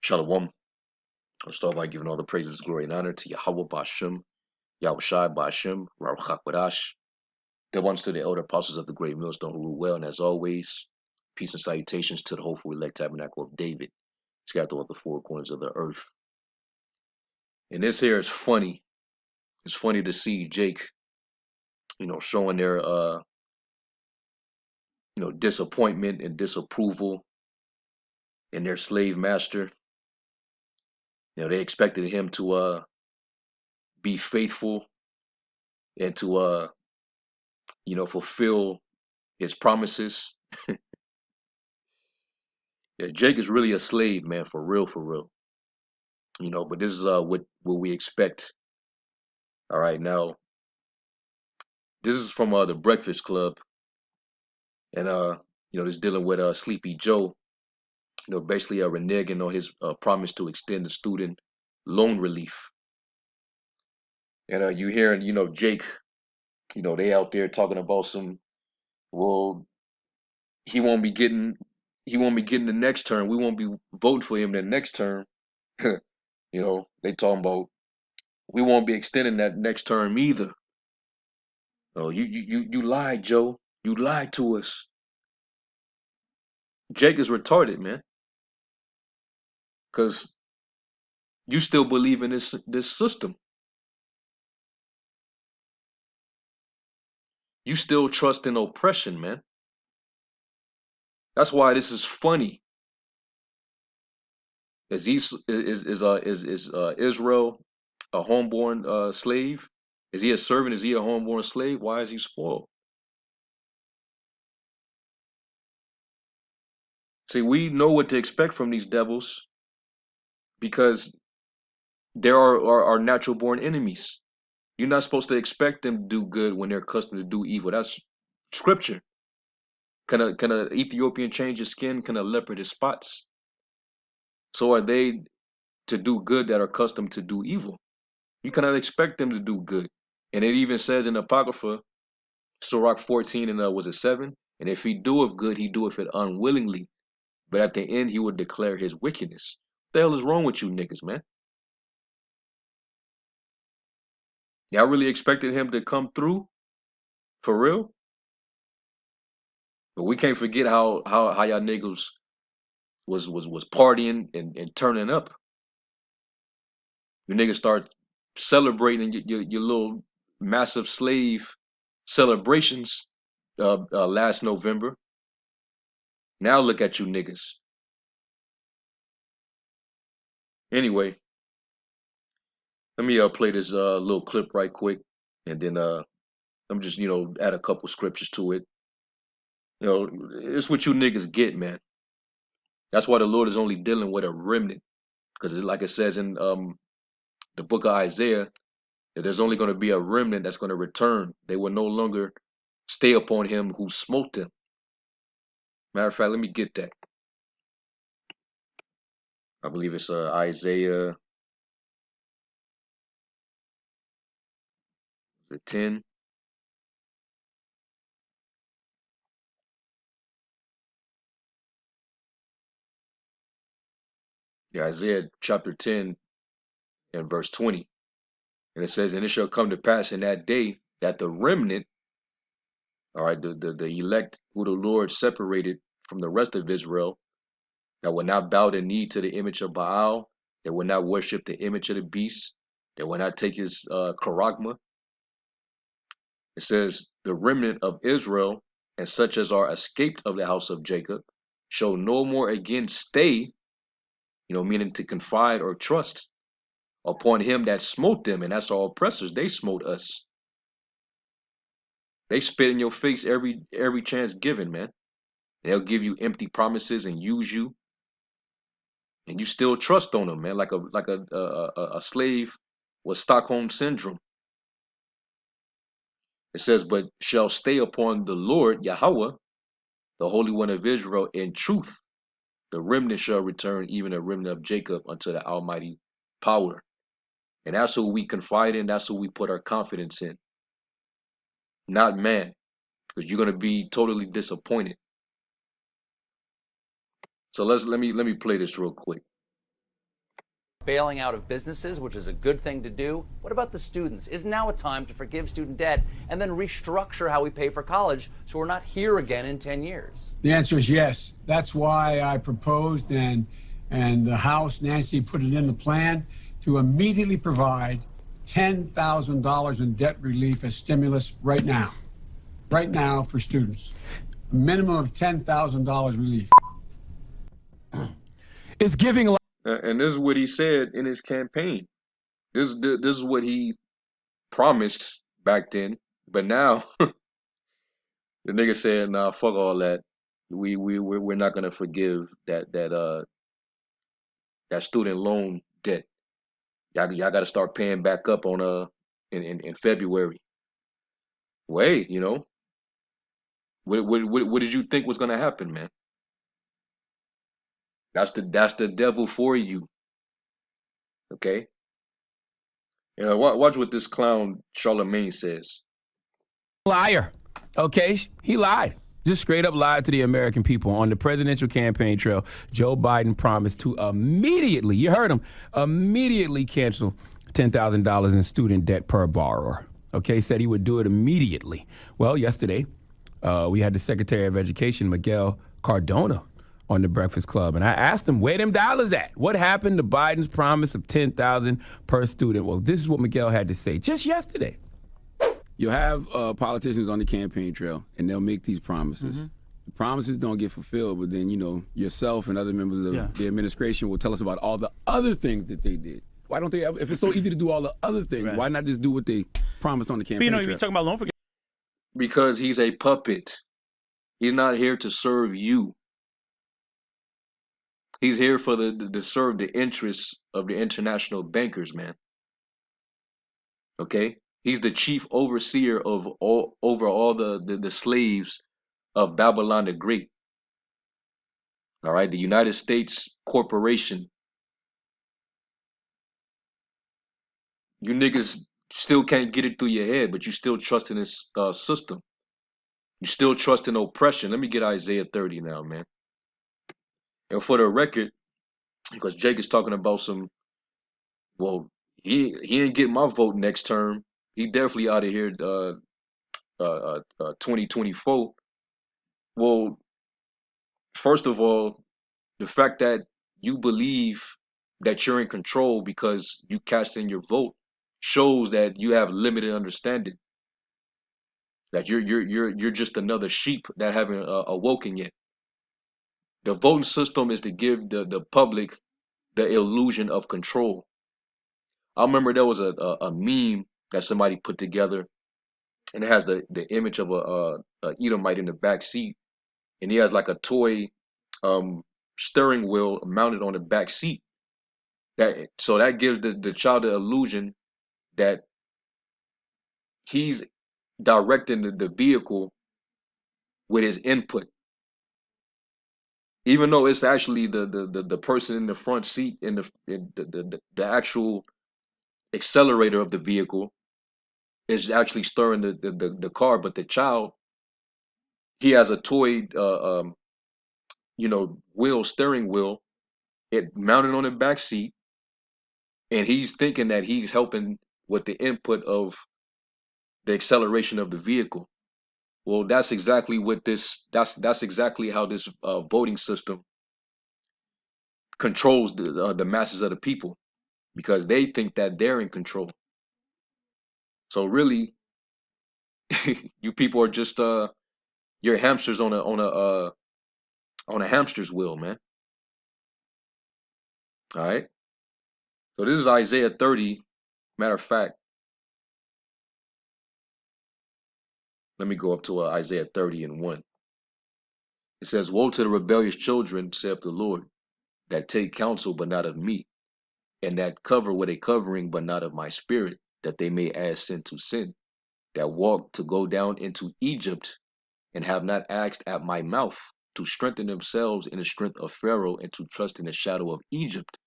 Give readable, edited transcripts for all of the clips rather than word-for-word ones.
Shalom. I'll start by giving all the praises, glory, and honor to Yahweh Bashem, Yahushai Bashem, Baruch HaKodash. Double honors to the elder apostles of the great millstone who rule well, and as always, peace and salutations to the hopeful elect tabernacle of David, scattered throughout the four corners of the earth. And this here is funny. It's funny to see Jake, showing their disappointment and disapproval in their slave master. They expected him to be faithful and to fulfill his promises. Yeah, Jake is really a slave, man, for real, for real. But this is what we expect. All right, now this is from the Breakfast Club, and this dealing with Sleepy Joe. Basically reneging on his promise to extend the student loan relief. And you hearing, Jake, they out there talking about well, he won't be getting, he won't be getting the next term. We won't be voting for him the next term. They talking about we won't be extending that next term either. Oh, you lied, Joe. You lied to us. Jake is retarded, man. Cause you still believe in this system. You still trust in oppression, man. That's why this is funny. Is Israel a homeborn slave? Is he a servant? Is he a homeborn slave? Why is he spoiled? See, we know what to expect from these devils because there are our natural born enemies. You're not supposed to expect them to do good when they're accustomed to do evil. That's scripture. Can a Ethiopian change his skin? Can a leopard his spots? So are they to do good that are accustomed to do evil? You cannot expect them to do good. And it even says in Apocrypha, Sirach 14 and was it 7? And if he doeth good, he doeth it unwillingly. But at the end, he will declare his wickedness. What the hell is wrong with you niggas, man? Y'all really expected him to come through? For real? But we can't forget how y'all niggas was partying and turning up. You niggas start celebrating your little massive slave celebrations last November. Now look at you niggas. Anyway, let me play this little clip right quick, and then I'm just add a couple scriptures to it. It's what you niggas get, man. That's why the Lord is only dealing with a remnant, because like it says in the book of Isaiah, that there's only going to be a remnant that's going to return. They will no longer stay upon him who smote them. Matter of fact, let me get that. I believe it's Isaiah 10. Yeah, Isaiah chapter 10 and verse 20. And it says, and it shall come to pass in that day that the remnant, all right, the elect who the Lord separated from the rest of Israel, that will not bow the knee to the image of Baal, that will not worship the image of the beast, that will not take his charagma. It says, the remnant of Israel, and such as are escaped of the house of Jacob, shall no more again stay, meaning to confide or trust upon him that smote them, and that's our oppressors. They smote us. They spit in your face every chance given, man. They'll give you empty promises and use you, and you still trust on them, man, like a slave with Stockholm syndrome. It says, but shall stay upon the Lord Yahweh, the Holy One of Israel, in truth. The remnant shall return, even a remnant of Jacob, unto the Almighty power. And that's who we confide in. That's who we put our confidence in, not man, because you're gonna be totally disappointed. So let me play this real quick. bailing out of businesses, which is a good thing to do. What about the students? Is now a time to forgive student debt and then restructure how we pay for college so we're not here again in 10 years? The answer is yes. That's why I proposed and the House, Nancy, put it in the plan to immediately provide $10,000 in debt relief as stimulus right now for students. A minimum of $10,000 relief. It's giving a lot. And this is what he said in his campaign. This is what he promised back then. But now the nigga said, "Nah, fuck all that. We're not gonna forgive that student loan debt. Y'all got to start paying back up on in February." Wait, what did you think was gonna happen, man? That's the devil for you, okay? Watch what this clown Charlemagne says. Liar. Okay, he lied. Just straight up lied to the American people. On the presidential campaign trail, Joe Biden promised to immediately, you heard him, immediately cancel $10,000 in student debt per borrower. Okay, said he would do it immediately. Well, yesterday, we had the Secretary of Education, Miguel Cardona, on the Breakfast Club, and I asked him, where them dollars at? What happened to Biden's promise of $10,000 per student? Well, this is what Miguel had to say just yesterday. You'll have politicians on the campaign trail, and they'll make these promises. Mm-hmm. The promises don't get fulfilled, but then, yourself and other members of the administration will tell us about all the other things that they did. Why don't they, if it's so easy to do all the other things, right, why not just do what they promised on the campaign trail? You're talking about loan forgiveness. Because he's a puppet. He's not here to serve you. He's here for to serve the interests of the international bankers, man. Okay? He's the chief overseer of over all the slaves of Babylon the Great. All right, the United States corporation. You niggas still can't get it through your head, but you still trust in this system. You still trust in oppression. Let me get Isaiah 30 now, man. And for the record, because Jake is talking about well, he ain't getting my vote next term. He definitely out of here 2024. Well, first of all, the fact that you believe that you're in control because you cashed in your vote shows that you have limited understanding. That you're just another sheep that haven't awoken yet. The voting system is to give the public the illusion of control. I remember there was a meme that somebody put together, and it has the image of a Edomite in the back seat, and he has like a toy steering wheel mounted on the back seat. That gives the child the illusion that he's directing the vehicle with his input, even though it's actually the person in the front seat in the actual accelerator of the vehicle is actually stirring the car, but the child, he has a toy steering wheel, it mounted on the back seat, and he's thinking that he's helping with the input of the acceleration of the vehicle. Well, that's exactly what that's exactly how this voting system controls the masses of the people, because they think that they're in control. So really, you people are just you're hamsters on a hamster's wheel, man. All right. So this is Isaiah 30. Matter of fact, let me go up to Isaiah 30 and 1. It says, "Woe to the rebellious children, saith the Lord, that take counsel, but not of me, and that cover with a covering, but not of my spirit, that they may add sin to sin, that walk to go down into Egypt, and have not asked at my mouth, to strengthen themselves in the strength of Pharaoh, and to trust in the shadow of Egypt.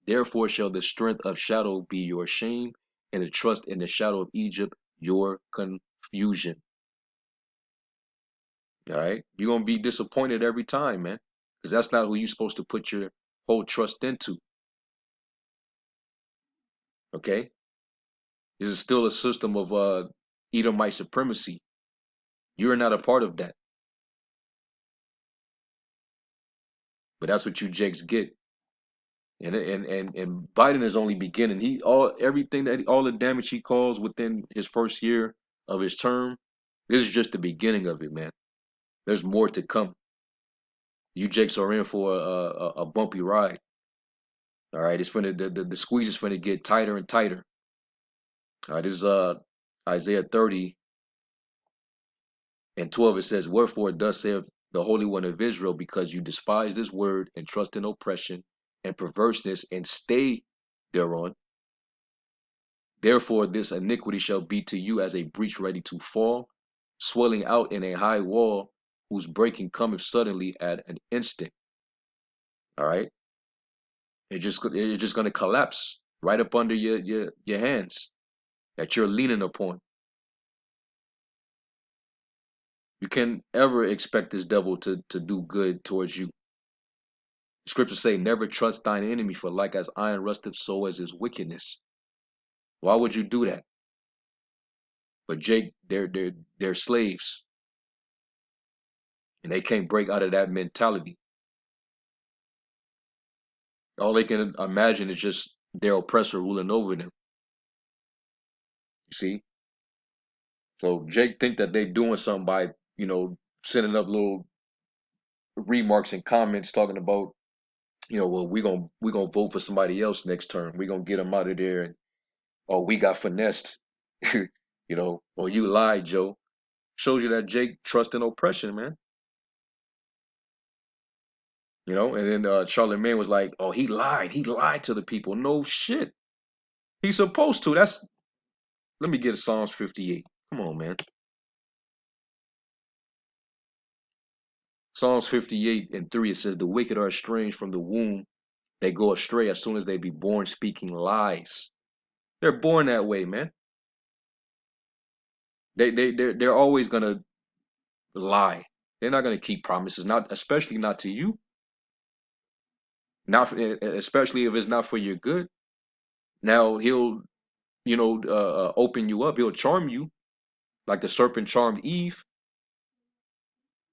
Therefore shall the strength of shadow be your shame, and the trust in the shadow of Egypt your confusion." All right, you're gonna be disappointed every time, man, because that's not who you're supposed to put your whole trust into. Okay, this is still a system of Edomite supremacy. You're not a part of that, but that's what you Jakes get. And Biden is only beginning. All the damage he caused within his first year of his term, this is just the beginning of it, man. There's more to come. You Jakes are in for a bumpy ride. All right, it's finna the squeeze is finna get tighter and tighter. All right, this is Isaiah 30 and 12. It says, "Wherefore thus saith the Holy One of Israel, because you despise this word and trust in oppression and perverseness and stay thereon. Therefore this iniquity shall be to you as a breach ready to fall, swelling out in a high wall, whose breaking cometh suddenly at an instant." All right, it's just gonna collapse right up under your hands that you're leaning upon. You can ever expect this devil to do good towards you. Scriptures say, "Never trust thine enemy, for like as iron rusteth, so is his wickedness." Why would you do that? But Jake, they're slaves, and they can't break out of that mentality. All they can imagine is just their oppressor ruling over them. You see? So Jake think that they doing something by, sending up little remarks and comments talking about, well, we gonna vote for somebody else next term. We gonna get them out of there, and we got finessed, or you lied, Joe. Shows you that Jake trust in oppression, man. And then Charlemagne was like, "Oh, he lied to the people." No shit, he's supposed to. Let me get Psalms 58. Come on, man. Psalms 58 and 3, it says, "The wicked are estranged from the womb. They go astray as soon as they be born, speaking lies." They're born that way, man. They're always gonna lie. They're not gonna keep promises, not especially not to you. Not especially if it's not for your good. Now he'll, open you up. He'll charm you like the serpent charmed Eve.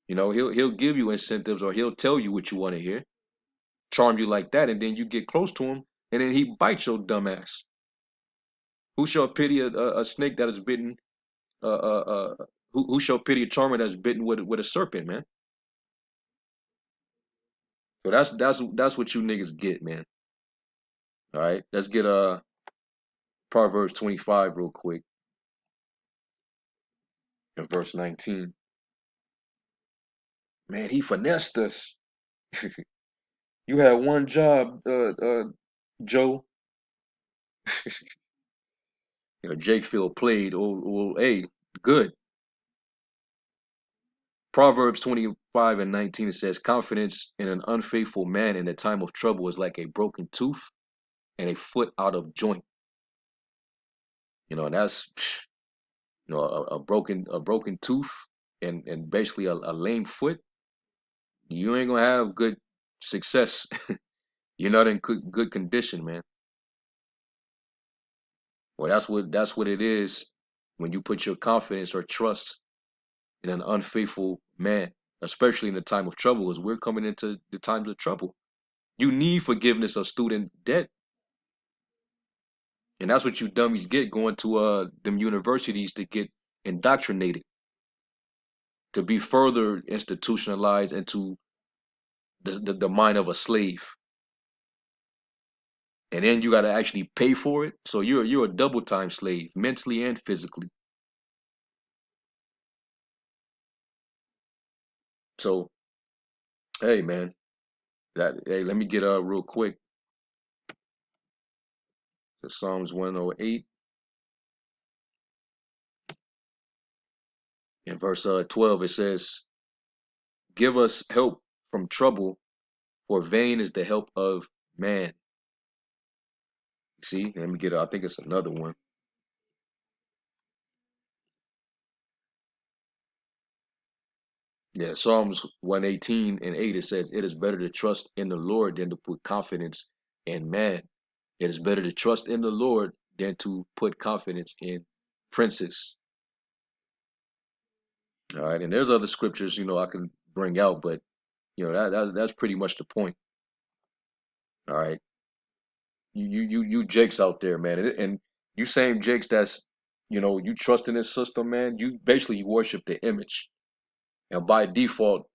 He'll give you incentives, or he'll tell you what you want to hear, charm you like that, and then you get close to him, and then he bites your dumb ass. Who shall pity a snake that is bitten? Who shall pity a charmer that's bitten with a serpent, man? So that's what you niggas get, man. All right, let's get Proverbs 25 real quick, in verse 19. Man, he finessed us. You had one job, Joe. Jake Phil played. Oh, hey, good. Proverbs 25 and 19, it says, "Confidence in an unfaithful man in the time of trouble is like a broken tooth and a foot out of joint." And that's, a broken tooth and basically a lame foot. You ain't gonna have good success. You're not in good condition, man. Well, that's what it is when you put your confidence or trust in an unfaithful man, especially in the time of trouble, as we're coming into the times of trouble. You need forgiveness of student debt. And that's what you dummies get going to them universities to get indoctrinated, to be further institutionalized into the mind of a slave. And then you got to actually pay for it. So you're a double time slave, mentally and physically. So hey, man, let me get real quick to Psalms 108 in verse 12. It says, "Give us help from trouble, for vain is the help of man." See, let me get. I think it's another one. Yeah, Psalms 118 and 8, it says, "It is better to trust in the Lord than to put confidence in man." It is better to trust in the Lord than to put confidence in princes. All right, and there's other scriptures, I can bring out, but that's pretty much the point. All right, you Jakes out there, man, and you same Jakes that's you trust in this system, man. You worship the image, and by default,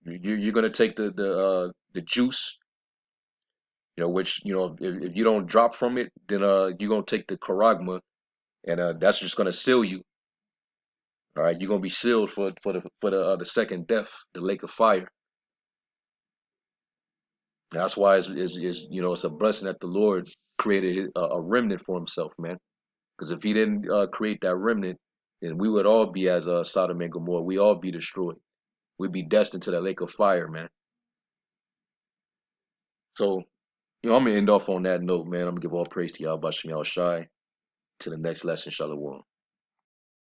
you're gonna take the juice, which if you don't drop from it, then you're gonna take the charagma, and that's just gonna seal you. All right, you're gonna be sealed for the second death, the lake of fire. That's why it's a blessing that the Lord created a remnant for Himself, man. Because if He didn't create that remnant, then we would all be as Sodom and Gomorrah. We all be destroyed. We'd be destined to that lake of fire, man. So I'm gonna end off on that note, man. I'm gonna give all praise to Yall Bashim Yahweh Shai. To the next lesson, Shalom.